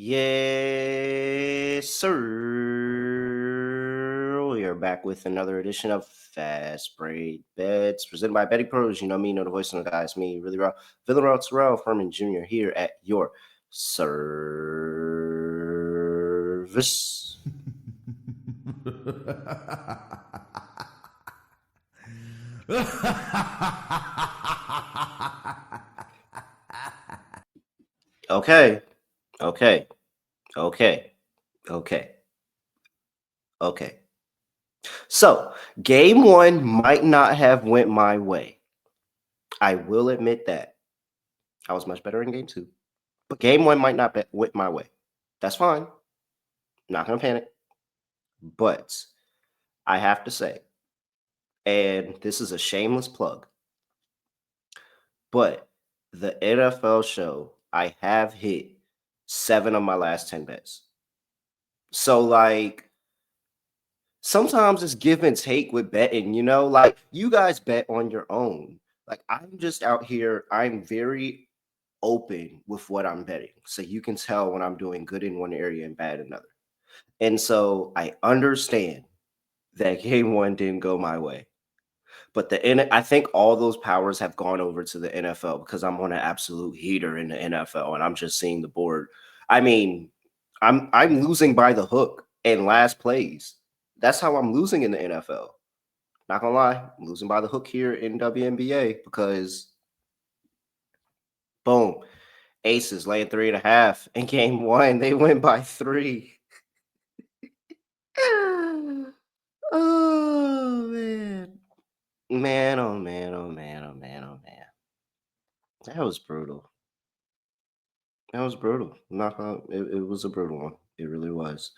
Yes, sir. We are back with another edition of Fast Break Bets presented by BettingPros. You know me, you know the voice of the guy. It's me, really raw. Terrell Furman Jr. here at your service. Okay, okay, okay, okay, okay. So, game one might not have went my way. I will admit that. I was much better in game two. But game one might not be went my way. That's fine. Not gonna panic. But I have to say, and this is a shameless plug, but the NFL show, I have hit 7 of my last 10 bets. So like sometimes it's give and take with betting, like you guys bet on your own. Like I'm just out here, I'm very open with what I'm betting. So you can tell when I'm doing good in one area and bad in another. And so I understand that game one didn't go my way. But I think all those powers have gone over to the NFL because I'm on an absolute heater in the NFL and I'm just seeing the board. I mean, I'm losing by the hook in last plays. That's how I'm losing in the NFL. Not gonna lie, I'm losing by the hook here in WNBA because boom, Aces laying 3.5 in game one. They win by 3. Oh man. Man, oh man, oh man, oh man, oh man. That was brutal. That was brutal. Not gonna, it was a brutal one. It really was.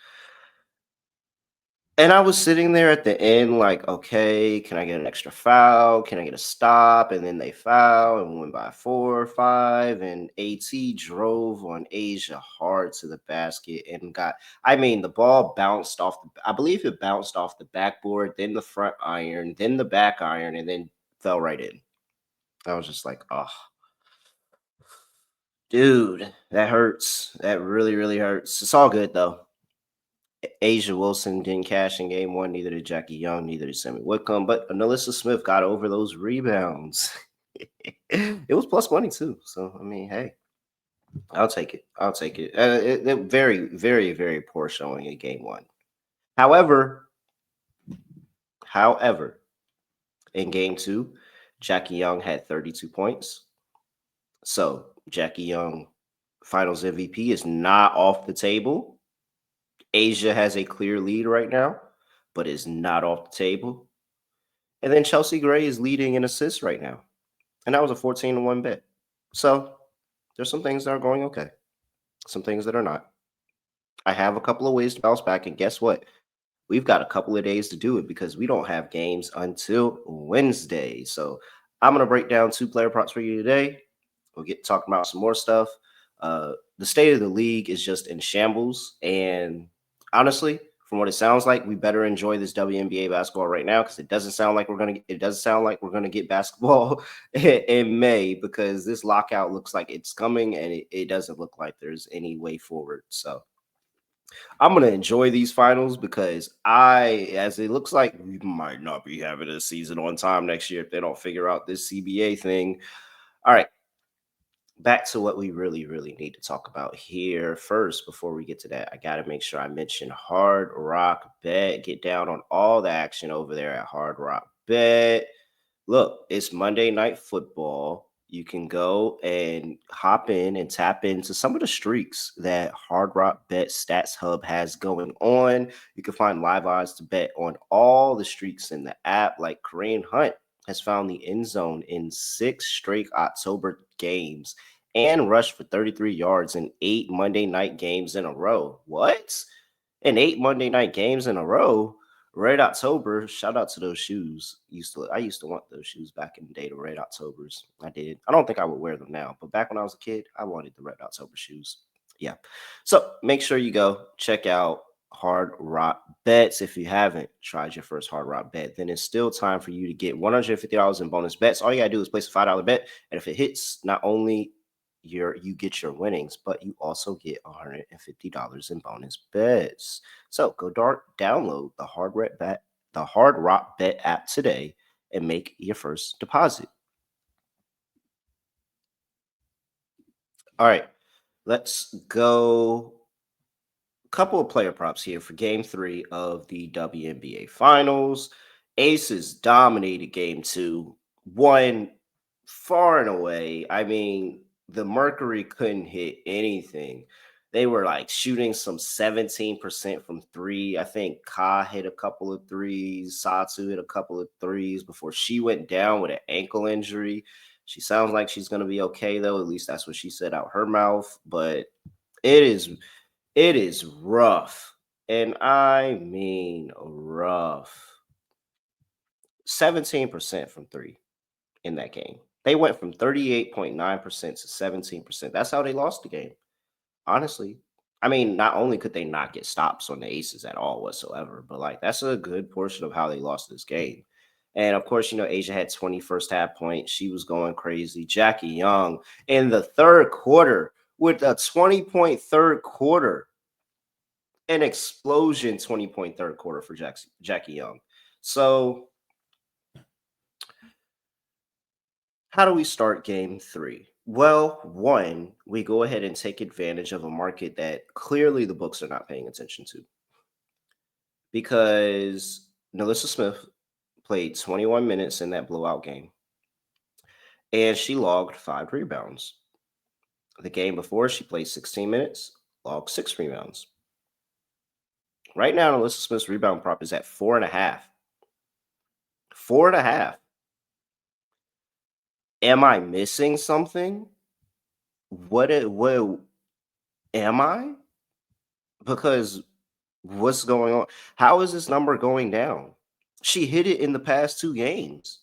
And I was sitting there at the end, like, okay, can I get an extra foul? Can I get a stop? And then they foul and went by 4 or 5. And AT drove on Asia hard to the basket and I mean, the ball bounced off I believe it bounced off the backboard, then the front iron, then the back iron, and then fell right in. I was just like, oh, dude, that hurts. That really, really hurts. It's all good though. Asia Wilson didn't cash in game one, neither did Jackie Young, neither did Sammy Whitcomb, but NaLyssa Smith got over those rebounds. It was plus money too. So, I mean, hey, I'll take it. I'll take it. Very, very, very poor showing in game one. However, however, in game two, Jackie Young had 32 points. So, Jackie Young, finals MVP, is not off the table. Asia has a clear lead right now, but is not off the table. And then Chelsea Gray is leading in assists right now. And that was a 14-1 bet. So there's some things that are going okay, some things that are not. I have a couple of ways to bounce back. And guess what? We've got a couple of days to do it because we don't have games until Wednesday. So I'm going to break down 2 player props for you today. We'll get talking about some more stuff. The state of the league is just in shambles. And honestly, from what it sounds like, we better enjoy this WNBA basketball right now because it doesn't sound like we're gonna get basketball in May because this lockout looks like it's coming and it doesn't look like there's any way forward. So I'm gonna enjoy these finals because as it looks like we might not be having a season on time next year if they don't figure out this CBA thing. All right, back to what we really, really need to talk about here. First, before we get to that, I got to make sure I mention Hard Rock Bet. Get down on all the action over there at Hard Rock Bet. Look, it's Monday Night Football. You can go and hop in and tap into some of the streaks that Hard Rock Bet Stats Hub has going on. You can find live odds to bet on all the streaks in the app, like Kareem Hunt has found the end zone in 6 straight October games and rushed for 33 yards in 8 Monday night games in a row. What? In 8 Monday night games in a row? Red October, shout out to those shoes. I used to want those shoes back in the day, the Red Octobers. I did. I don't think I would wear them now, but back when I was a kid, I wanted the Red October shoes. Yeah. So make sure you go check out Hard Rock Bets. If you haven't tried your first Hard Rock Bet, then it's still time for you to get $150 in bonus bets. All you gotta do is place a $5 bet, and if it hits, not only you get your winnings, but you also get $150 in bonus bets. So go download the Hard Rock Bet app today and make your first deposit. All right, let's go. Couple of player props here for game 3 of the WNBA Finals. Aces dominated game 2, won far and away. I mean, the Mercury couldn't hit anything. They were like shooting some 17% from 3. I think Ka hit a couple of threes, Satu hit a couple of threes before she went down with an ankle injury. She sounds like she's going to be okay though, at least that's what she said out her mouth, but it is it is rough, and I mean rough. 17% from 3 in that game. They went from 38.9% to 17%. That's how they lost the game, honestly. I mean, not only could they not get stops on the Aces at all whatsoever, but, like, that's a good portion of how they lost this game. And, of course, Asia had 20 first-half points. She was going crazy. Jackie Young in the third quarter with a 20-point third quarter. An explosion 20-point third quarter for Jackie Young. So, how do we start game 3? Well, one, we go ahead and take advantage of a market that clearly the books are not paying attention to, because NaLyssa Smith played 21 minutes in that blowout game, and she logged 5 rebounds. The game before, she played 16 minutes, logged 6 rebounds. Right now, NaLyssa Smith's rebound prop is at 4.5. 4.5. Am I missing something? What am I? Because what's going on? How is this number going down? She hit it in the past 2 games.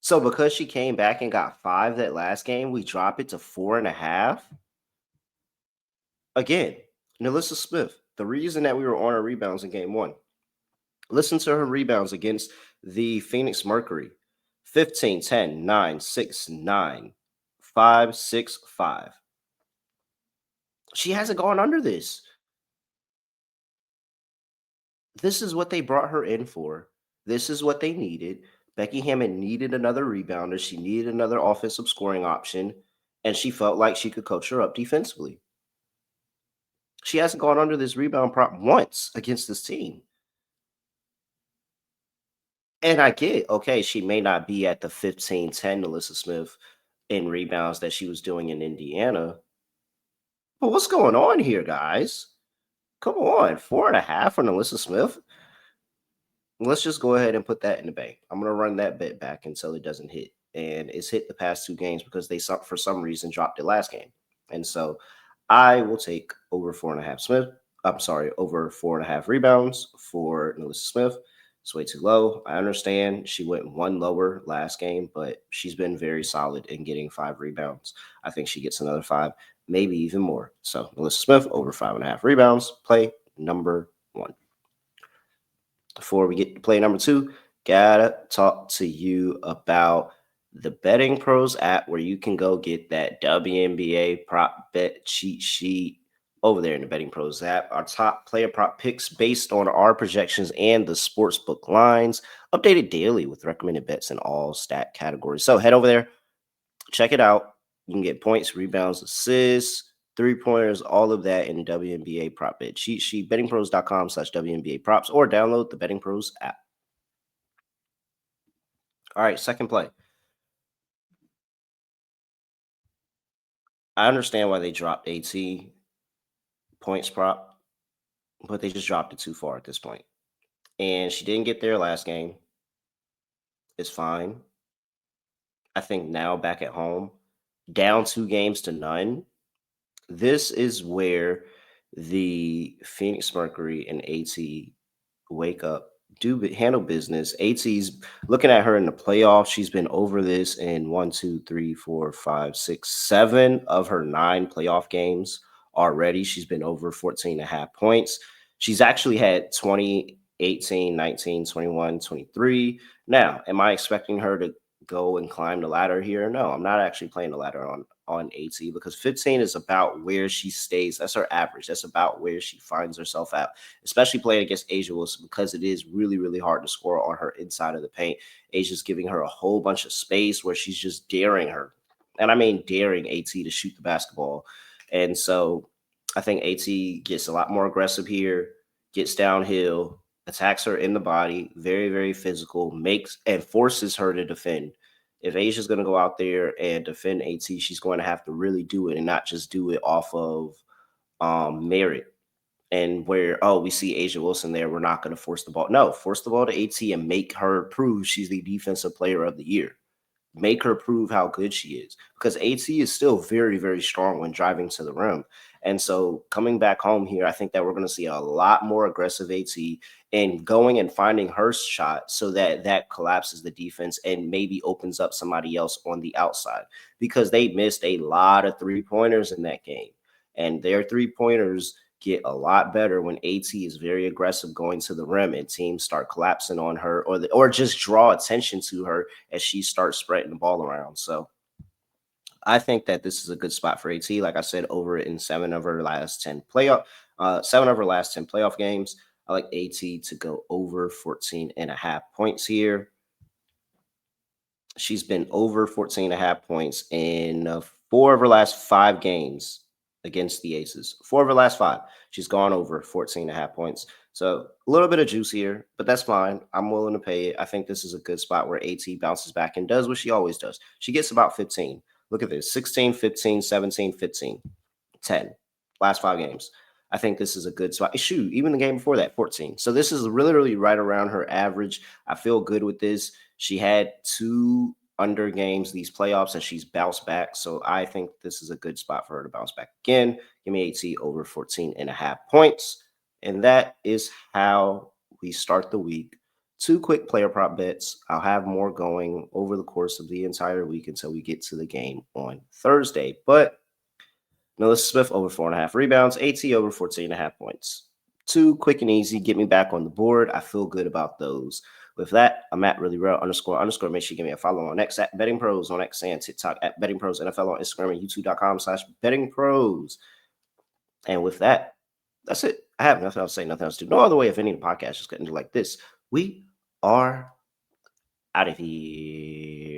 So because she came back and got 5 that last game, we drop it to 4.5? Again, NaLyssa Smith, the reason that we were on her rebounds in game 1. Listen to her rebounds against the Phoenix Mercury. 15, 10, 9, 6, 9, 5, 6, 5. She hasn't gone under this. This is what they brought her in for. This is what they needed. Becky Hammond needed another rebounder. She needed another offensive scoring option, and she felt like she could coach her up defensively. She hasn't gone under this rebound prop once against this team. And I get, okay, she may not be at the 15-10 NaLyssa Smith in rebounds that she was doing in Indiana. But what's going on here, guys? Come on, 4.5 for NaLyssa Smith. Let's just go ahead and put that in the bank. I'm going to run that bet back until it doesn't hit. And it's hit the past 2 games because they, for some reason, dropped it last game. And so I will take over 4.5 Smith. I'm sorry, over 4.5 rebounds for NaLyssa Smith. It's way too low. I understand she went 1 lower last game, but she's been very solid in getting 5 rebounds. I think she gets another 5, maybe even more. So NaLyssa Smith over 5.5 rebounds. Play number 1. Before we get to play number 2, gotta talk to you about the BettingPros app, where you can go get that WNBA prop bet cheat sheet over there in the BettingPros app. Our top player prop picks based on our projections and the sportsbook lines, updated daily with recommended bets in all stat categories. So head over there, check it out. You can get points, rebounds, assists, 3-pointers, all of that in WNBA prop bet cheat sheet, bettingpros.com/WNBA props, or download the BettingPros app. All right, second play. I understand why they dropped AT points prop, but they just dropped it too far at this point. And she didn't get there last game. It's fine. I think now back at home, down 2 games to none, this is where the Phoenix Mercury and AT wake up, handle business. AT's looking at her in the playoffs. She's been over this in 1, 2, 3, 4, 5, 6, 7 of her 9 playoff games already. She's been over 14.5 points. She's actually had 20, 18, 19, 21, 23. Now, am I expecting her to go and climb the ladder here? No, I'm not actually playing the ladder on AT because 15 is about where she stays. That's her average. That's about where she finds herself at, especially playing against Asia Wilson because it is really, really hard to score on her inside of the paint. Asia's giving her a whole bunch of space where she's just daring her. And I mean daring AT to shoot the basketball. And so I think AT gets a lot more aggressive here, gets downhill, attacks her in the body, very, very physical, makes and forces her to defend. If Asia's going to go out there and defend AT, she's going to have to really do it and not just do it off of merit. And where, oh, we see Asia Wilson there, we're not going to force the ball. No, force the ball to AT and make her prove she's the defensive player of the year. Make her prove how good she is because AT is still very, very strong when driving to the rim. And so coming back home here, I think that we're going to see a lot more aggressive AT and going and finding her shot so that that collapses the defense and maybe opens up somebody else on the outside because they missed a lot of 3-pointers in that game. And their 3-pointers get a lot better when AT is very aggressive going to the rim and teams start collapsing on her or just draw attention to her as she starts spreading the ball around. So I think that this is a good spot for AT. Like I said, over in 7 of her last 10 playoff games. I like AT to go over 14.5 points here. She's been over 14.5 points in 4 of her last 5 games against the Aces. 4 of her last 5. She's gone over 14.5 points. So a little bit of juice here, but that's fine. I'm willing to pay it. I think this is a good spot where AT bounces back and does what she always does. She gets about 15. Look at this: 16, 15, 17, 15, 10. Last 5 games. I think this is a good spot. Shoot, even the game before that, 14. So this is really, really right around her average. I feel good with this. She had 2 under games these playoffs and she's bounced back. So I think this is a good spot for her to bounce back again. Give me AT over 14.5 points. And that is how we start the week. 2 quick player prop bets. I'll have more going over the course of the entire week until we get to the game on Thursday. But NaLyssa Smith over 4.5 rebounds, AT over 14.5 points. 2 quick and easy. Get me back on the board. I feel good about those. With that, I'm at really real __. Make sure you give me a follow on X at BettingPros on X and TikTok at BettingPros NFL on Instagram and YouTube.com/BettingPros. And with that, that's it. I have nothing else to say, nothing else to do. No other way of ending the podcast just getting like this. We are out of here.